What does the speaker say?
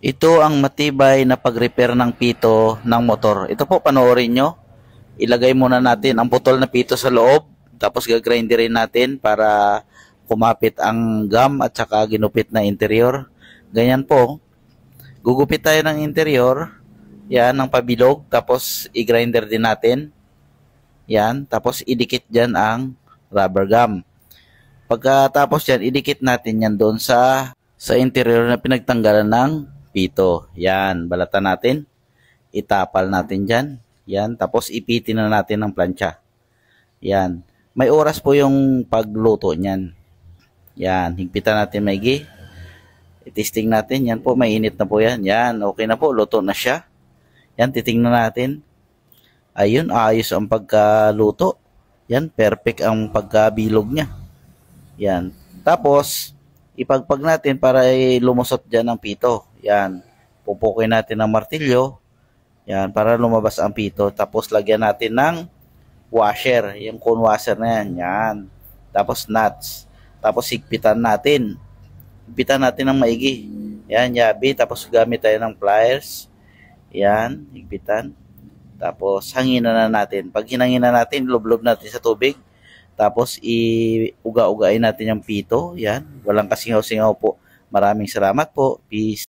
Ito ang matibay na pag-repair ng pito ng motor. Ito po, panoorin nyo. Ilagay muna natin ang putol na pito sa loob. Tapos gagrinderin natin para kumapit ang gum at saka ginupit na interior. Ganyan po. Gugupit tayo ng interior. Yan, ng pabilog. Tapos i-grinder din natin. Yan. Tapos idikit dyan ang rubber gum. Pagkatapos yan, idikit natin yan doon sa interior na pinagtanggalan ng pito. Yan, balatan natin. Itapal natin dyan. Yan, tapos ipitin na natin ng plancha. Yan. May oras po yung pagluto niyan. Yan, higpitan natin maigi. I-testing natin. Yan po, mainit na po yan. Yan, okay na po. Luto na siya. Yan, titingnan natin. Ayun, ayos ang pagkaluto. Yan, perfect ang pagkabilog niya. Yan. Tapos, ipagpag natin para lumusot dyan ang pito. Yan. Pupukin natin ng martilyo. Yan, para lumabas ang pito. Tapos, lagyan natin ng washer. Yung cone washer na yan. Yan. Tapos, nuts. Tapos, higpitan natin. Higpitan natin ng maigi. Yan, yabi. Tapos, gamit tayo ng pliers. Yan, higpitan. Tapos, hanginan na natin. Pag hinanginan natin, lublob natin sa tubig. Tapos, iuga-ugain natin yung pito. Yan. Walang kasingaw-singaw po. Maraming salamat po. Peace.